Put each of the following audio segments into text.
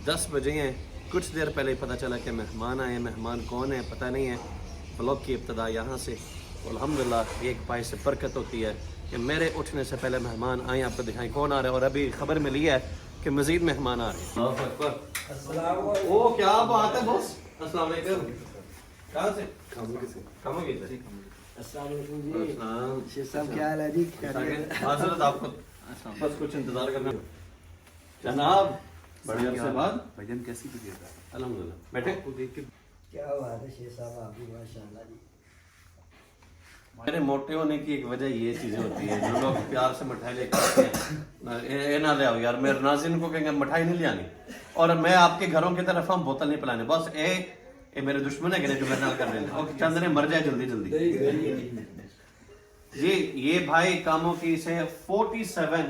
10 बजे हैं, कुछ देर पहले ही पता चला कि मेहमान आए। मेहमान कौन है पता नहीं है। ब्लॉग की इब्तदा यहाँ से। अल्हम्दुलिल्लाह एक पाए से बरकत होती है कि मेरे उठने से पहले मेहमान आए। आपको दिखाएं कौन आ रहा है, और अभी खबर मिली है कि मज़ीद मेहमान आ रहे हैं। ओ क्या बात है बॉस, अस्सलाम वालेकुम। कहाँ से? खामोगी से। अस्सलाम वालेकुम जी। शेख साहब क्या हाल है जी? हाज़रत आपको बस कुछ इंतजार करना जनाब। बड़े अरसे बाद भाईजान कैसी तबीयत है? अल्हम्दुलिल्लाह। बैठे। आपको देख के क्या बात है शेख साहब, आप भी माशाल्लाह जी। मेरे मोटे होने की एक वजह ये चीजें होती है, जो लोग प्यार से मिठाई लेकर आते हैं, ये ना ले आओ यार, मेरे नाज़रीन को कहेंगे मिठाई नहीं ले आनी, और मैं आपके घरों की तरफ हम बोतल नहीं पिलाने। बस ये मेरे दुश्मन है कि जो मेरे नाल कर रहे हैं, और चंद ने मर जाए जल्दी जल्दी। ये भाई कामों की से 47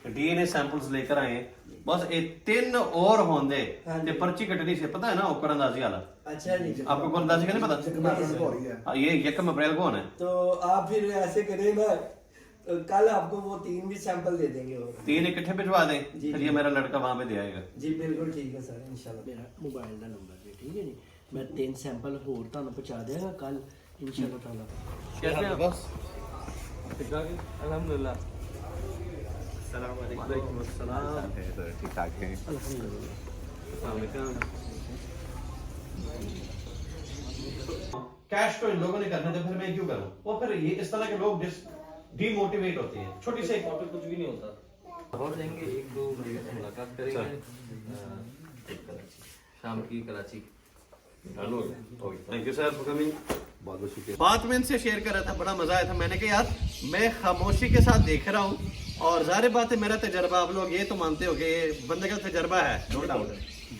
डीएनए सैंपल्स लेकर आए। बस ये 3 और होंगे ते पर्ची कटनी से पता है ना, ऊपर अंदाजी वाला। अच्छा जी। आपको कोई अंदाजी का नहीं पता? ये 1 अप्रैल को होना है। तो आप फिर ऐसे करें ना, कल आपको वो 3 भी सैंपल दे देंगे। और 3 इकट्ठे भिजवा दें, जी, फिर ये मेरा लड़का वहां पे दे आएगा। जी बिल्कुल ठीक है सर, इंशाल्लाह। मेरा मोबाइल का नंबर भी ठीक है जी, मैं 3 सैंपल होर ਤੁਹਾਨੂੰ ਪਹੁੰਚਾ ਦੇਗਾ ਕੱਲ इंशाल्लाह ताला। कैसे हैं बस? अल्हम्दुलिल्लाह। वालेकुम अस्सलाम। ठीक ठाक है। कैश तो इन लोगों ने करना था, फिर मैं क्यों करूं? वो फिर ये इस तरह के लोग डिमोटिवेट होते हैं। छोटी सी वहाँ पे कुछ भी नहीं होता। और जाएंगे 1-2 महीने से मुलाकात करेंगे। शाम की Karachi. Thank you sir for coming. बहुत बहुत शुक्रिया। बात मैं इनसे शेयर कर रहा था, बड़ा मजा आया था। मैंने कहा यार मैं खामोशी के साथ देख रहा हूँ, और ज़ाहिर बात है मेरा तजर्बा, आप लोग ये तो मानते हो कि ये बंदे का तजर्बा है, नो डाउट।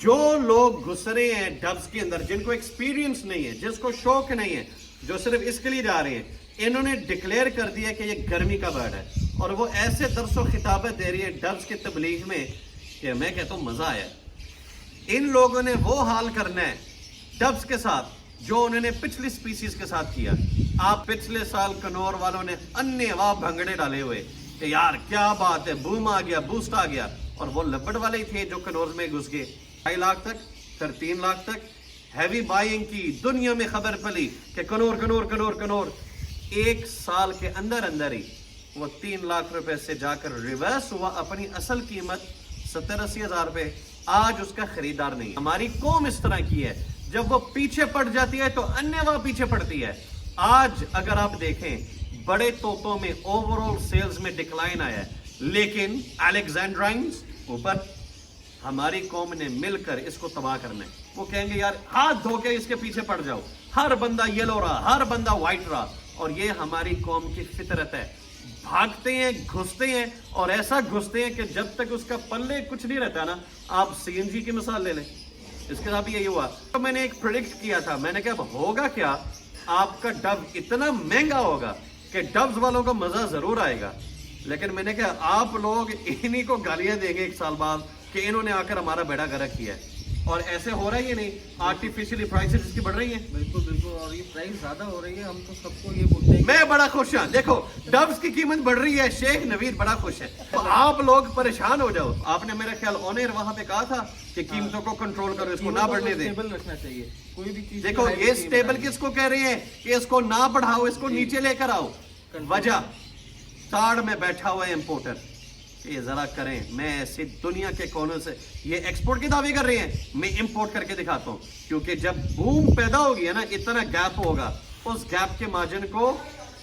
जो लोग घुस रहे हैं डब्स के अंदर, जिनको एक्सपीरियंस नहीं है, जिसको शौक नहीं है, जो सिर्फ इसके लिए जा रहे हैं, इन्होंने डिक्लेयर कर दिया कि ये गर्मी का बर्ड है, और वो ऐसे दरसो खिताबत दे रही है डब्स की तबलीग में कि मैं कहता हूँ मजा आया। इन लोगों ने वो हाल करना है डब्स के साथ जो उन्होंने पिछली स्पीसीज के साथ किया। आप पिछले साल कनौर वालों ने अन्य वाह भंगड़े डाले हुए कि यार क्या बात है, बूम आ गया, बूस्ट आ गया, और वो लब्बड़ वाले ही थे जो कनौर में घुस गए। 2.5 लाख तक, फिर 3 लाख तक हैवी बाइंग की। दुनिया में खबर फैली कि कनौर कनौर कनौर कनौर। 1 साल के अंदर अंदर ही वो 3 लाख रुपए से जाकर रिवर्स हुआ। अपनी असल कीमत 70-80 हज़ार रुपए। आज उसका खरीदार नहीं। हमारी कौम इस तरह की है, जब वो पीछे पड़ जाती है तो अन्य वह पीछे पड़ती है। आज अगर आप देखें बड़े तोतों में ओवरऑल सेल्स में डिक्लाइन आया है, लेकिन अलेक्जेंड्राइन्स ऊपर। हमारी कौम ने मिलकर इसको तबाह करना है। वो कहेंगे यार हाथ धो के इसके पीछे पड़ जाओ, हर बंदा येलो रहा, हर बंदा व्हाइट रहा, और ये हमारी कौम की फितरत है। भागते हैं, घुसते हैं, और ऐसा घुसते हैं कि जब तक उसका पल्ले कुछ नहीं रहता ना। आप सीएनजी की मिसाल ले लें, इसके साथ भी यही हुआ। तो मैंने एक प्रेडिक्ट किया था, मैंने कहा अब होगा क्या, आपका डब इतना महंगा होगा कि डब्स वालों को मजा जरूर आएगा, लेकिन मैंने कहा आप लोग इन्हीं को गालियां देंगे 1 साल बाद कि इन्होंने आकर हमारा बेड़ा गर्क किया है। और ऐसे हो रहा ही नहीं, आर्टिफिशियली प्राइसेस इसकी बढ़ रही हैं। बिल्कुल बिल्कुल, और ये प्राइस ज्यादा हो रही है। हम तो सबको ये बोलते हैं। मैं बड़ा खुश हूँ। देखो डब्स की कीमत बढ़ रही है, शेख नवीद बड़ा खुश है, तो आप लोग परेशान हो जाओ। आपने मेरा ख्याल ऑनर वहां पे कहा था कि कीमतों को कंट्रोल करो, इसको ना बढ़ने दें। स्टेबल रखना चाहिए कोई भी चीज। देखो ये स्टेबल किसको कह रहे हैं कि इसको ना बढ़ाओ, इसको नीचे लेकर आओ। वजह ताड़ में बैठा हुआ है इंपोर्टर। ये जरा करें, मैं ऐसी दुनिया के कोनों से ये एक्सपोर्ट के दावे कर रहे हैं, मैं इंपोर्ट करके दिखाता हूँ। क्योंकि जब बूम पैदा होगी है ना, इतना गैप होगा, उस गैप के मार्जिन को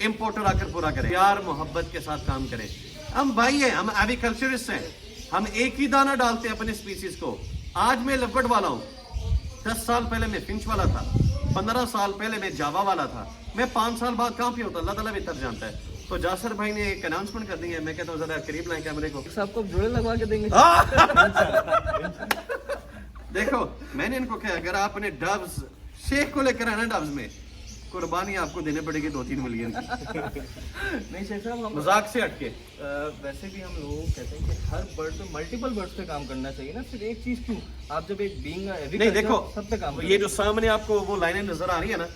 इंपोर्टर आकर पूरा करें। प्यार मोहब्बत के साथ काम करें। हम भाई हैं, हम एग्रीकल्चरिस्ट हैं, हम एक ही दाना डालते हैं अपने स्पीसीज को। आज मैं लब्बड़ वाला हूँ, 10 साल पहले मैं फिंच वाला था, 15 साल पहले मैं जावा वाला था, मैं 5 साल बाद कहाँ पे होता, अल्लाह ताला बेहतर जानता है। तो जासर भाई ने एक अनाउंसमेंट कर दी है, मैं कहता हूँ जरा करीब लाएं कैमरे को। सबको जोड़े लगवा के देंगे। देखो मैंने इनको कहा अगर आपने डब्स शेख को लेकर आना, डब्स में कुर्बानी आपको देने पड़ेगी 2-3 मिलियन की। नहीं शेख साहब, हम मजाक से हटके वैसे भी हम लोग कहते हैं कि हर बर्ड पे मल्टीपल बर्ड्स पे काम करना चाहिए ना, सिर्फ एक चीज क्यों। आप जब एक बीइंग नहीं देखो सब पे काम ये जो सामने आपको वो लाइनें नजर आ रही है ना,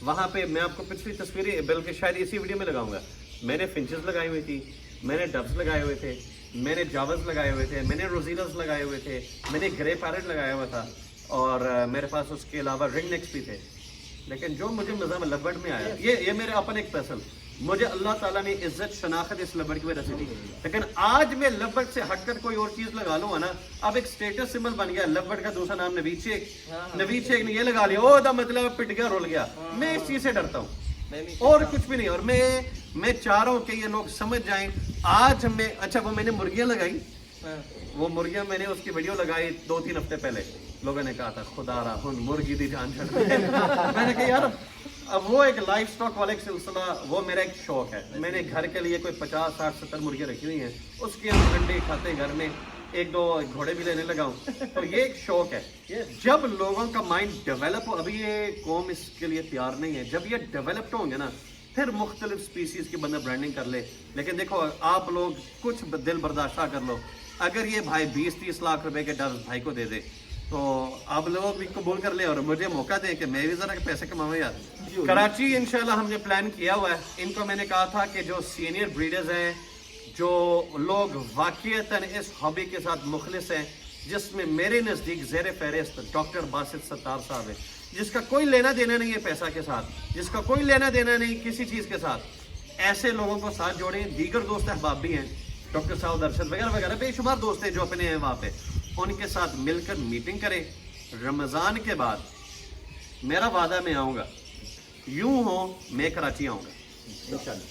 वहां पे मैं आपको पिछली तस्वीरें बल्कि शायद इसी वीडियो में लगाऊंगा। मैंने फिंचेस लगाई हुई थी, मैंने डब्स लगाए हुए थे, میں نے جاوز لگائے ہوئے تھے, میں نے روزیلز لگائے ہوئے تھے, میں نے گرے پیرٹ لگایا ہوا تھا, اور میرے پاس اس کے علاوہ رنگ نیکس بھی تھے. لیکن جو مجھے مزہ لبرڈ میں آیا, یہ میرے اپنے ایک پیسل, مجھے اللہ تعالیٰ نے عزت شناخت اس لبرڈ کی وجہ سے دی. لیکن آج میں لبرڈ سے ہٹ کر کوئی اور چیز لگا لوں نا, اب ایک اسٹیٹس سمبل بن گیا. لبرڈ کا دوسرا نام نوید شیخ, نوید شیخ نے یہ لگا لیا, او دا مطلب پٹ گیا, رول گیا. میں اس چیز سے ڈرتا ہوں اور کچھ بھی نہیں. اور میں چاہ رہا ہوں کہ یہ لوگ سمجھ جائیں. آج میں اچھا وہ میں نے مرغیاں لگائی, وہ مرغیاں میں نے اس کی ویڈیو لگائی 2-3 ہفتے پہلے. لوگوں نے کہا تھا خدا را ہن مرغی دی جان چھڑ. میں نے کہا یار اب وہ ایک لائف سٹاک والا ایک سلسلہ, وہ میرا ایک شوق ہے. میں نے گھر کے لیے کوئی 50, 60, 70 مرغیاں رکھی ہوئی ہیں, اس کے انڈے کھاتے گھر میں, 1-2 گھوڑے بھی لینے لگا ہوں. تو یہ ایک شوق ہے. جب لوگوں کا مائنڈ ڈیولپ ہو, ابھی یہ قوم اس کے لیے تیار نہیں ہے, جب یہ ڈیولپڈ ہوں گے نا پھر مختلف سپیسیز کی بندہ برانڈنگ کر لے. لیکن دیکھو آپ لوگ کچھ دل برداشتہ کر لو, اگر یہ بھائی 20-30 لاکھ روپے کے ڈر بھائی کو دے دے تو آپ لوگ بھی قبول کر لیں اور مجھے موقع دیں کہ میں بھی ذرا پیسے کماؤں. یار کراچی انشاءاللہ ہم نے پلان کیا ہوا ہے. ان کو میں نے کہا تھا کہ جو سینئر بریڈرز ہیں, جو لوگ واقعتاً اس ہابی کے ساتھ مخلص ہیں, جس میں میرے نزدیک زیر فہرست ڈاکٹر باسط ستار صاحب ہے, جس کا کوئی لینا دینا نہیں ہے پیسہ کے ساتھ, جس کا کوئی لینا دینا نہیں کسی چیز کے ساتھ, ایسے لوگوں کو ساتھ جوڑیں. دیگر دوست احباب بھی ہیں, ڈاکٹر صاحب ارشد وغیرہ وغیرہ بے شمار دوست ہیں جو اپنے ہیں وہاں پہ, ان کے ساتھ مل کر میٹنگ کریں. رمضان کے بعد میرا وعدہ میں آؤں گا, یوں ہو میں کراچی آؤں گا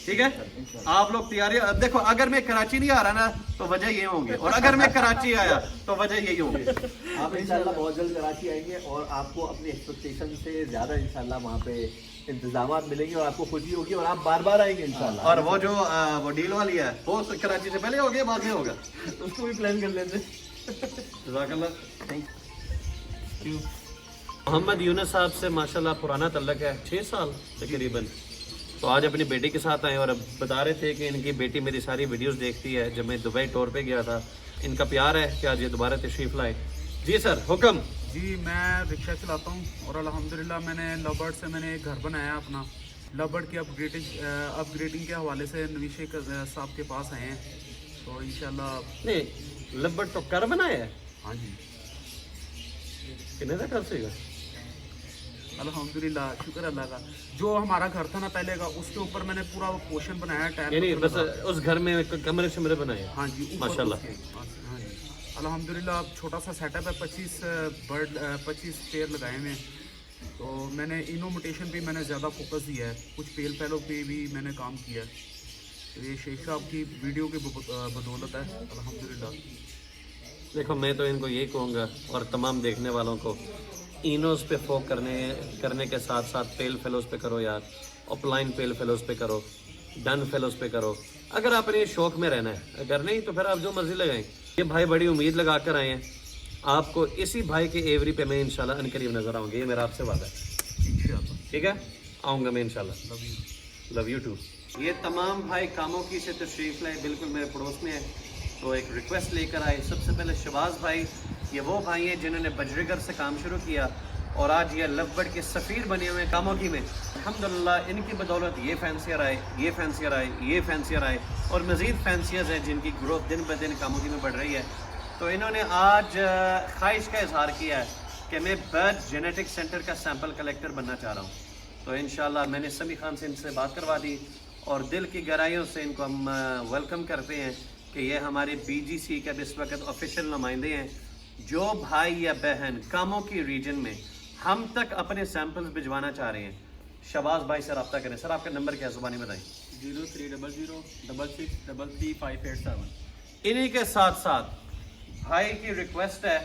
ٹھیک ہے. آپ لوگ تیاری دیکھو, اگر میں کراچی نہیں آ رہا نا تو وجہ یہ ہوں گی, اور اگر میں کراچی آیا تو وجہ یہی ہوں گی. آپ انشاءاللہ بہت جلد کراچی آئیں گے اور آپ کو اپنی ایکسپیکٹیشن سے زیادہ انشاءاللہ وہاں پہ انتظامات ملیں گے اور آپ کو خوشی ہوگی اور آپ بار بار آئیں گے انشاءاللہ. اور وہ جو وہ ڈیل والی ہے وہ کراچی سے پہلے ہوگی بعد میں ہوگا, اس کو بھی پلان کر لیتے. جزاک اللہ. محمد یونس صاحب سے ماشاءاللہ پرانا تعلق ہے, 6 سال تقریباً. تو آج اپنی بیٹی کے ساتھ آئے اور اب بتا رہے تھے کہ ان کی بیٹی میری ساری ویڈیوز دیکھتی ہے. جب میں دبئی ٹور پہ گیا تھا, ان کا پیار ہے کہ آج یہ دوبارہ تشریف لائے. جی سر حکم. جی میں رکشہ چلاتا ہوں اور الحمدللہ میں نے لو برڈ سے میں نے ایک گھر بنایا اپنا. لو برڈ کی اپ گریڈنگ کے حوالے سے نوید شیخ صاحب کے پاس آئے ہیں. تو انشاءاللہ نہیں لبٹ تو کر بنایا ہے. ہاں جی کتنے کر سے گا. الحمدللہ شکر اللہ کا. جو ہمارا گھر تھا نا پہلے کا, اس کے اوپر میں نے پورا وہ پوشن بنایا ٹائر, یعنی بس اس گھر میں کمرے شمرے بنائے. ہاں جی ماشاءاللہ. ہاں جی الحمدللہ چھوٹا سا سیٹ اپ ہے. 25 پیر لگائے ہوئے ہیں. تو میں نے انومیٹیشن پہ میں نے زیادہ فوکس دیا ہے, کچھ پیل پہلوں پہ بھی میں نے کام کیا ہے. یہ شیخ صاحب کی ویڈیو کی بدولت ہے الحمدللہ. دیکھو میں تو ان کو یہی کہوں گا اور تمام دیکھنے والوں کو, اینوز پہ فوک کرنے کے ساتھ ساتھ پیل فیلوز پہ کرو یار. اپ لائن پیل فیلوز پہ کرو, ڈن فیلوز پہ کرو, اگر آپ نے شوق میں رہنا ہے. اگر نہیں تو پھر آپ جو مرضی لگائیں. یہ بھائی بڑی امید لگا کر آئے ہیں, آپ کو اسی بھائی کے ایوری پہ میں انشاءاللہ عنقریب نظر آؤں گی. یہ میرا آپ سے وعدہ ہے. ٹھیک ہے, آؤں گا میں انشاءاللہ. Love you too. یہ تمام بھائی کاموں کی سے تشریف لائے, بالکل میرے پڑوس میں ہے. تو ایک ریکویسٹ لے کر آئے. سب سے پہلے شباز بھائی, یہ وہ بھائی ہیں جنہوں نے بجریگر سے کام شروع کیا اور آج یہ لو برڈ کے سفیر بنے ہوئے کاموں کی میں. الحمدللہ ان کی بدولت یہ فینسیئر آئے, یہ فینسیئر آئے, یہ فینسیئر آئے, اور مزید فینسیئرز ہیں جن کی گروتھ دن بہ دن کاموں کی میں بڑھ رہی ہے. تو انہوں نے آج خواہش کا اظہار کیا ہے کہ میں برڈ جینیٹک سینٹر کا سیمپل کلیکٹر بننا چاہ رہا ہوں. تو انشاءاللہ میں نے سمی خان سے ان سے بات کروا دی اور دل کی گہرائیوں سے ان کو ہم ویلکم کرتے ہیں کہ یہ ہمارے BGC کے اس وقت آفیشیل نمائندے ہیں. جو بھائی یا بہن کاموں کی ریجن میں ہم تک اپنے سیمپلز بھجوانا چاہ رہے ہیں, شباز بھائی سے رابطہ کریں. سر آپ کا نمبر کیا ہے, زبانی بتائیں. 0300663357. انہی کے ساتھ ساتھ بھائی کی ریکویسٹ ہے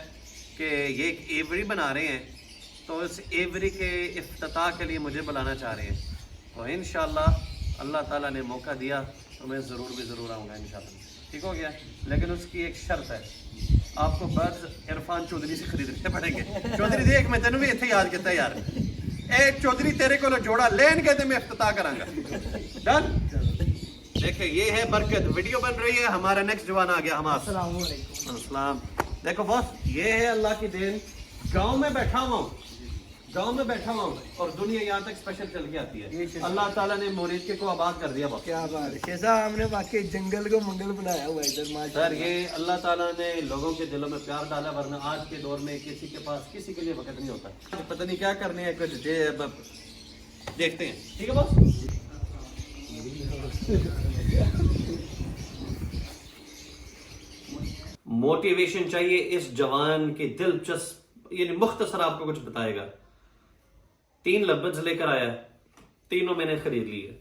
کہ یہ ایک ایوری بنا رہے ہیں, تو اس ایوری کے افتتاح کے لیے مجھے بلانا چاہ رہے ہیں. تو انشاءاللہ اللہ تعالیٰ نے موقع دیا تو میں ضرور آؤں گا انشاءاللہ. ٹھیک ہو گیا, لیکن اس کی ایک شرط ہے, آپ کو برڈز عرفان چودھری سے خریدنے پڑیں گے. چودھری دیکھ میں تینوں بھی اتنے یاد کرتا ہے یار, اے چودھری تیرے کو جوڑا لین کے میں افتتاح کروں گا. ڈن. دیکھیں یہ ہے برکت. ویڈیو بن رہی ہے, ہمارا نیکسٹ جوان آ گیا. ہمارا السلام علیکم. السلام. دیکھو بس یہ ہے اللہ کی دین. گاؤں میں بیٹھا ہوا ہوں, गांव में बैठा हुआ हूँ और दुनिया यहाँ तक स्पेशल चल के आती है। अल्लाह ताला ने मोरिद को आबाद कर दिया बहुत। क्या बात है शेख साहब, हमने वाकई जंगल को मंगल बनाया हुआ है इधर माशाल्लाह। सर ये अल्लाह ताला ने लोगों के दिलों में प्यार डाला, वरना आज के दौर में किसी के पास किसी के लिए वक्त नहीं होता। पता नहीं क्या करने हैं, कुछ देखते हैं। ठीक है बॉस। मोटिवेशन चाहिए इस जवान की दिलचस्प, यानी मुख्तसर आपको कुछ बताएगा। 3 लबज लेकर आया, तीनों मैंने खरीद लिए।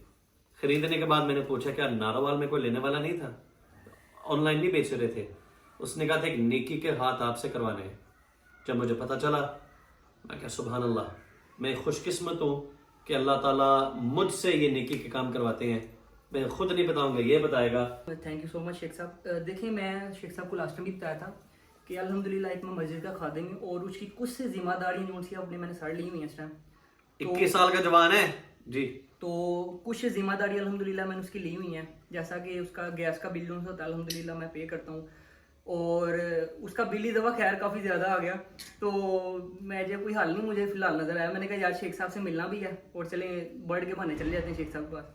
खरीदने के बाद मैंने पूछा क्या नारोवाल में कोई लेने वाला नहीं था? ऑनलाइन नहीं बेच रहे थे। उसने कहा था एक नेकी के हाथ आपसे करवाने हैं। जब मुझे पता चला, मैं क्या सुभान अल्लाह, मैं खुशकिस्मत हूँ कि अल्लाह ताला मुझसे ये नेकी के काम करवाते हैं। मैं खुद नहीं बताऊंगा, ये बताएगा। Thank you so much Sheikh साहब। देखिए मैं शेख साहब को लास्ट में भी बताया था कि अल्हम्दुलिल्लाह एक मैं मस्जिद का खादिम हूँ और उसकी कुछ से जिम्मेदारी जो सी अपने मैंने सर ली हुई है इस टाइम। 21 साल का जवान है जी। तो कुछ जिम्मेदारी अल्हम्दुलिल्लाह मैंने उसकी ली हुई है, जैसा कि उसका गैस का बिल जो होता है अल्हम्दुलिल्लाह मैं पे करता हूँ, और उसका बिल ही दफ़ा खैर काफ़ी ज़्यादा आ गया। तो मैं जब कोई हल नहीं मुझे फ़िलहाल नज़र आया, मैंने कहा यार शेख साहब से मिलना भी है और चले बर्ड के बहाने चले जाते हैं शेख साहब के पास।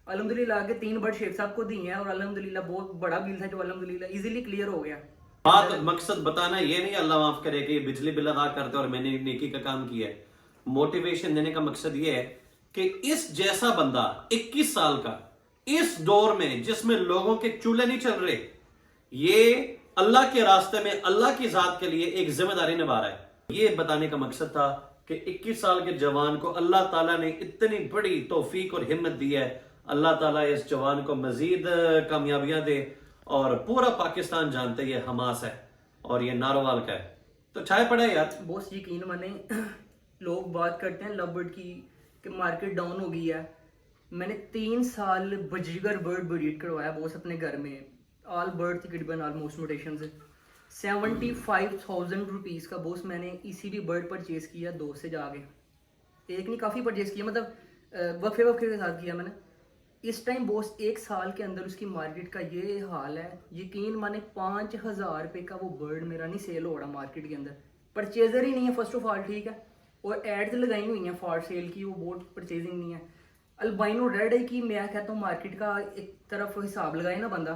अल्हम्दुलिल्लाह आगे 3 बर्ड शेख साहब को दी हैं और अल्हम्दुलिल्लाह बहुत बड़ा बिल था जो अल्हम्दुलिल्लाह इजीली क्लियर हो गया। बात मकसद बताना ये नहीं अल्लाह माफ करे कि बिजली बिल अदा करते और मैंने नेकी का काम किया है। मोटिवेशन देने का मकसद ये है कि इस जैसा बंदा 21 साल का इस दौर में जिसमें लोगों के चूल्हे नहीं चल रहे, ये अल्लाह के रास्ते में अल्लाह की जात के लिए एक जिम्मेदारी निभा रहा है। ये बताने का मकसद था कि 21 साल के जवान को अल्लाह ताला ने इतनी बड़ी तौफीक और हिम्मत दी है। अल्लाह ताला इस जवान को मजीद कामयाबियां दे। और पूरा पाकिस्तान जानते ये हमास है और ये नारोवाल का है, तो चाय पड़ा है यार। बहुत यकीन माने लोग बात करते हैं लव बर्ड की कि मार्केट डाउन हो गई है। मैंने 3 साल बजीगर बर्ड ब्रीड करवाया बॉस अपने घर में। ऑल बर्ड तकरीबन ऑलमोस्ट म्यूटेशन से 75,000 रुपीज़ का बॉस मैंने इसी भी बर्ड परचेज किया 2 से जाके। एक नहीं काफ़ी परचेज किया, मतलब वक्फे के साथ किया मैंने। इस टाइम बॉस 1 साल के अंदर उसकी मार्केट का ये हाल है, यकीन माने 5,000 रुपये का वो बर्ड मेरा नहीं सेल हो रहा मार्केट के अंदर। परचेजर ही नहीं है फर्स्ट ऑफ ऑल, ठीक है, और एड्स लगाई हुई हैं फॉर सेल की, वो बहुत परचेजिंग नहीं है। अल्बाइनो रेड है कि मैं कहता हूँ मार्केट का एक तरफ हिसाब लगाए ना बंदा,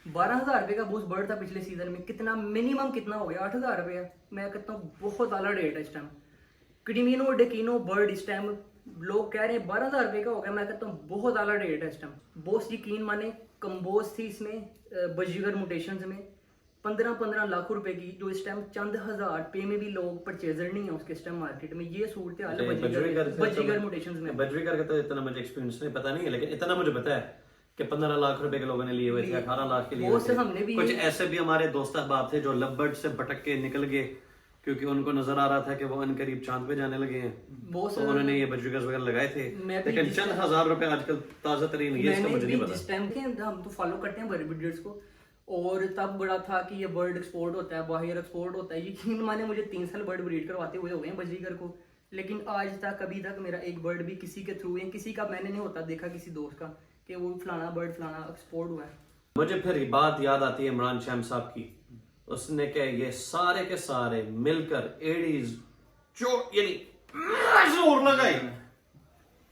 12,000 रुपये का बूस बर्ड था पिछले सीजन में। कितना मिनिमम कितना हो गया? 8,000 रुपये। मैं कहता हूँ बहुत आला रेट है इस टाइम। क्रीमिनो डेकिनो बर्ड इस टाइम लोग कह रहे हैं 12,000 रुपये का हो गया। मैं कहता हूँ बहुत आला रेट है इस टाइम। बॉस यकीन माने कम्बोज थी इसमें बजीगर म्यूटेशंस में 15-15 लाख रुपए की, जो इस टाइम चंद हज़ार रुपये में भी लोग परचेजर नहीं है उसके इस टाइम मार्केट में। ये सूरत हाल है बजीगर म्यूटेशंस में। बजरीगर का तो इतना मुझे एक्सपीरियंस नहीं पता नहीं है, लेकिन इतना मुझे पता है कि 15 लाख रुपए के लोगों ने लिए हुए थे, 18 लाख के लिए हुए थे। हमने भी कुछ ऐसे भी हमारे दोस्त अहबाब थे जो लवबर्ड से भटक के निकल गए क्योंकि उनको नजर आ रहा था कि वो अनकरीब चांद पे जाने लगे हैं, तो उन्होंने ये बजरीगर्स वगैरह लगाए थे। लेकिन चंद हज़ार रुपए आजकल ताज़ा तरीन ये इसका मुझे नहीं पता। जिस टाइम के हम तो फॉलो करते हैं बर्ड ब्रीडर्स को, और तब बड़ा था कि ये बर्ड एक्सपोर्ट होता है, बाहर एक्सपोर्ट होता है। यकीन माने मुझे 3 साल बर्ड ब्रीड करवाते हुए हो गए हैं बजीगर को, लेकिन आज तक अभी तक मेरा एक बर्ड भी किसी के थ्रू या किसी का मैंने नहीं होता देखा किसी दोस्त का कि वो फलाना बर्ड फलाना एक्सपोर्ट हुआ है। मुझे फिर ये बात याद आती है इमरान शैम साहब की। उसने कहा ये सारे के सारे मिलकर एडीज जो यानी जोर लगाए,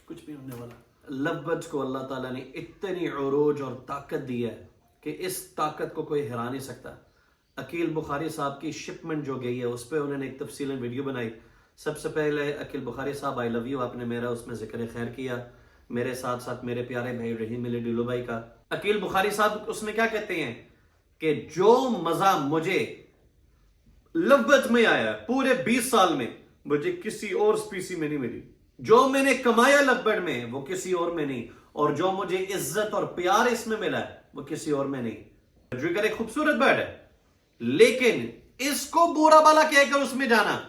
कुछ भी होने वाला। लवबर्ड्स को अल्लाह ताला ने इतनी उरूज और ताकत दी है कि इस ताकत को कोई हिरा नहीं सकता। अकील बुखारी साहब की शिपमेंट जो गई है उस पर उन्होंने एक तफसीलन वीडियो बनाई। सबसे पहले अकील बुखारी साहब आई लव यू, आपने मेरा उसमें जिक्र खैर किया, मेरे साथ साथ मेरे प्यारे भाई रहीम मिले डिलो भाई का। अकील बुखारी साहब उसमें क्या कहते हैं कि जो मजा मुझे लवबर्ड्स में आया पूरे 20 साल में मुझे किसी और स्पीसी में नहीं मिली। जो मैंने कमाया लवबर्ड में वो किसी और में नहीं, और जो मुझे इज्जत और प्यार इसमें मिला है वो किसी और में नहीं। बजरीगर एक खूबसूरत बर्ड है, लेकिन इसको बुरा बाला कहकर उसमें जाना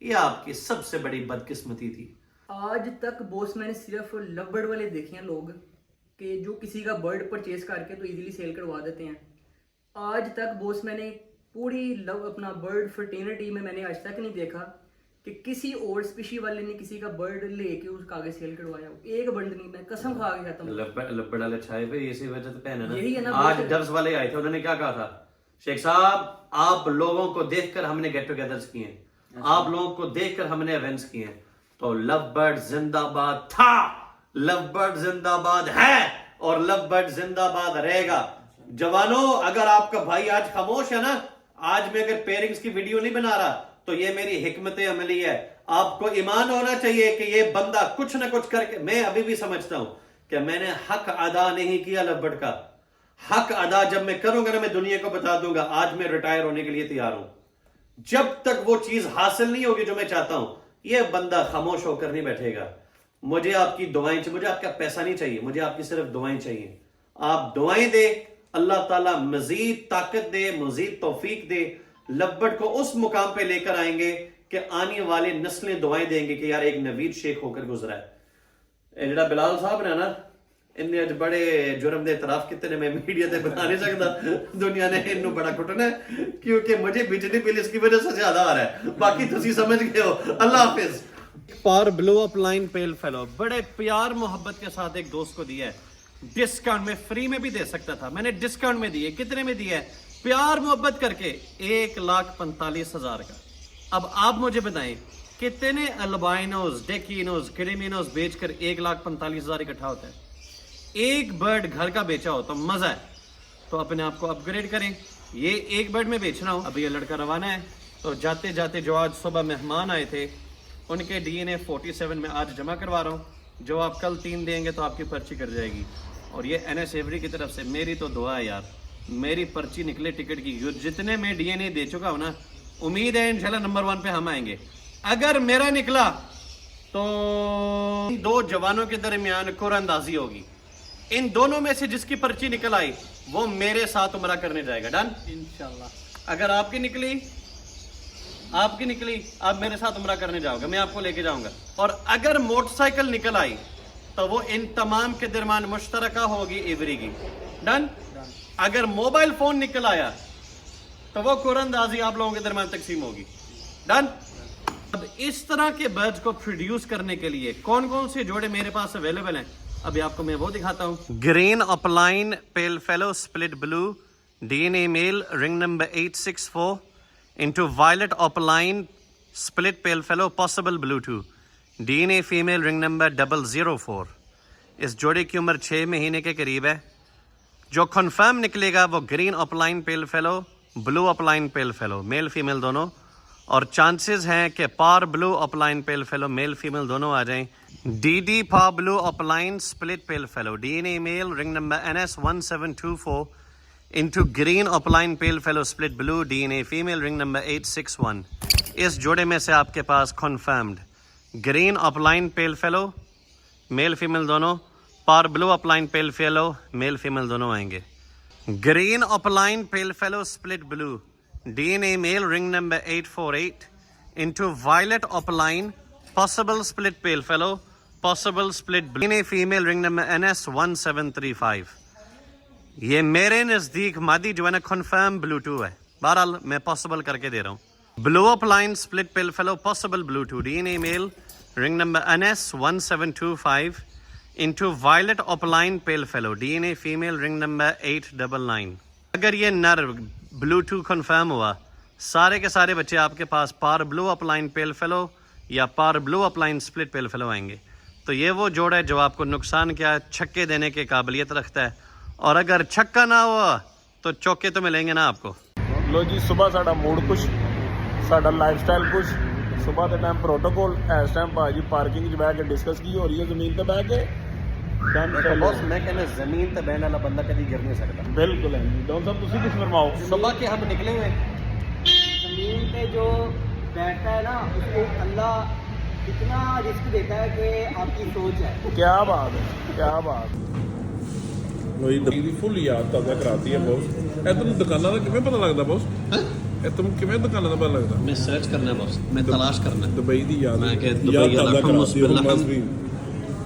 ये आपकी सबसे बड़ी बदकिस्मती थी। आज तक बॉस मैंने सिर्फ लवबर्ड वाले देखे हैं लोग कि जो किसी का बर्ड परचेज करके तो इजीली सेल करवा देते हैं। आज तक बॉस मैंने पूरी अपना बर्ड फर्टिनिटी में मैंने आज तक नहीं देखा कि किसी और स्पीशी वाले ने किसी का बर्ड लेके उसका आगे सेल करवाया। एक बर्ड नहीं, मैं कसम खा के कहता हूँ। लवबर्ड वाले छाए पे इसी वजह से पहने यही है ना। ना, आज दर्स वाले आए थे, उन्होंने क्या कहा था, शेख साहब आप लोगों को देखकर हमने गेट टुगेदर्स किए हैं, आप लोगों को देखकर हमने इवेंट्स किए हैं, تو لو برڈ زندہ باد تھا, لو برڈ زندہ باد ہے, اور لو برڈ زندہ باد رہے گا. جوانوں, اگر آپ کا بھائی آج خاموش ہے نا, آج میں اگر پیرنٹس کی ویڈیو نہیں بنا رہا تو یہ میری حکمت عملی ہے. آپ کو ایمان ہونا چاہیے کہ یہ بندہ کچھ نہ کچھ کر کے, میں ابھی بھی سمجھتا ہوں کہ میں نے حق ادا نہیں کیا لو برڈ کا. حق ادا جب میں کروں گا نا, میں دنیا کو بتا دوں گا آج میں ریٹائر ہونے کے لیے تیار ہوں. جب تک وہ چیز حاصل نہیں ہوگی جو میں چاہتا ہوں, یہ بندہ خاموش ہو کر نہیں بیٹھے گا. مجھے آپ کی دعائیں چاہیے, مجھے آپ کا پیسہ نہیں چاہیے, مجھے آپ کی صرف دعائیں چاہیے. آپ دعائیں دے, اللہ تعالیٰ مزید طاقت دے, مزید توفیق دے. لو برڈ کو اس مقام پہ لے کر آئیں گے کہ آنے والے نسلیں دعائیں دیں گے کہ یار ایک نوید شیخ ہو کر گزرا ہے. جڑا بلال صاحب نے نا, انہیں اج بڑے جرم دے اعتراف کیتے نے, میں میڈیا تے بتا نہیں سکتا, دنیا نے انہوں بڑا کٹنا ہے کیونکہ مجھے بجلی بل اس کی وجہ سے زیادہ آ رہا ہے. باقی تسی سمجھ گئے ہو. اللہ حافظ. پار blue opaline pale fellow بڑے پیار محبت کے ساتھ ایک دوست کو دیا ہے, ڈسکاؤنٹ میں, فری میں بھی دے سکتا تھا, میں نے ڈسکاؤنٹ میں دیے. کتنے میں دیا ہے؟ پیار محبت کر کے 1,45,000 کا. اب آپ مجھے بتائیں کتنے البائنوز, ڈیکینوز, کریمینوز بیچ کر 1,45,000 اکٹھا ہوتا ہے؟ ایک برڈ گھر کا بیچا ہو تو مزہ ہے. تو اپنے آپ کو اپ گریڈ کریں. یہ ایک برڈ میں بیچ رہا ہوں. ابھی یہ لڑکا روانہ ہے, تو جاتے جاتے جو آج صبح مہمان آئے تھے ان کے ڈی این اے 47 میں آج جمع کروا رہا ہوں. جو آپ کل 3 دیں گے تو آپ کی پرچی کر جائے گی. اور یہ این ایس ایوری کی طرف سے میری تو دعا ہے یار, میری پرچی نکلے ٹکٹ کی. جتنے میں ڈی این اے دے چکا ہوں نا, امید ہے انشاءاللہ نمبر 1 پہ ہم آئیں گے. اگر میرا نکلا تو 2 جوانوں کے درمیان قرآن اندازی ہوگی. ان دونوں میں سے جس کی پرچی نکل آئی وہ میرے ساتھ عمرہ کرنے جائے گا. ڈن انشاءاللہ. اگر آپ کی نکلی, آپ میرے ساتھ عمرہ کرنے جاؤ گے, میں آپ کو لے کے جاؤں گا. اور اگر موٹر سائیکل نکل آئی تو وہ ان تمام کے درمیان مشترکہ ہوگی ایوری کی. ڈن. اگر موبائل فون نکل آیا تو وہ قرآن اندازی آپ لوگوں کے درمیان تقسیم ہوگی. ڈن. اب اس طرح کے برڈز کو پروڈیوس کرنے کے لیے کون کون سے جوڑے میرے پاس اویلیبل ہیں, ابھی آپ کو میں وہ دکھاتا ہوں. Green opaline pale fallow split blue D N A male ring number 864 into violet opaline split pale fallow possible blue 2 D N A female ring number 004. اس جوڑے کی عمر 6 مہینے کے قریب ہے. جو کنفرم نکلے گا وہ green opaline pale fallow, blue opaline pale fallow, male female دونوں. اور چانسز ہیں کہ پار blue opaline pale fallow male female دونوں آ جائیں. ڈی ڈی پا blue opaline split pale fallow D N A male ring number NS 1724 into green opaline pale fallow split blue D N A female ring number 861. اس جوڑے میں سے آپ کے پاس confirmed green opaline pale fallow male female دونوں, پار blue opaline pale fallow male female دونوں آئیں گے. Green opaline pale fallow split blue D N A male ring number 848 into violet opaline possible split pale fellow possible split blue DNA female ring number NS 1735. یہ میرے نزدیک مادی جو ہے نا کنفرم بلو 2 ہے. بہرحال میں پاسبل کر کے دے رہا ہوں. Blue opaline split pale fallow possible blue 2 D N A male ring number NS 1725 into violet opaline pale fallow D N A female ring number 899. اگر یہ نر بلو 2 کنفرم ہوا, سارے کے سارے بچے آپ کے پاس پار blue opaline pale fellow یا پار blue opaline split pale fellow آئیں گے. تو یہ وہ جوڑا ہے جو آپ کو نقصان کیا چھکے دینے کی قابلیت رکھتا ہے. اور اگر چھکا نہ ہوا تو چوکے تو ملیں گے نا آپ کو. لو جی, صبح ساڈا موڈ کچھ, ساڈا لائف سٹائل کچھ. صبح کے ٹائم پروٹوکول, اس ٹائم بھاجی پارکنگ بہ کے ڈسکس کی ہو رہی ہے زمین پہ بہ کے. میں کہنا زمین تے بہن والا بندہ کبھی گر نہیں سکتا. بالکل ہے. ڈون صاحب تسی کچھ فرماؤ. صبح کے ہم نکلے ہوئے, زمین پہ جو بیٹھتا ہے نا اس کو اللہ اتنا رسک دیتا ہے کہ آپ کی سوچ ہے. کیا بات ہے, کیا بات. وہی دی فل یاد تازہ کراتی ہے باس. اے تم دکاناں دا کیویں پتہ لگدا باس؟ اے تم کیویں دکاناں دا پتہ لگدا؟ میں سرچ کرنا ہے باس, میں تلاش کرنا ہے. دبئی دی یاد میں کہ یاد تازہ کراتی ہے.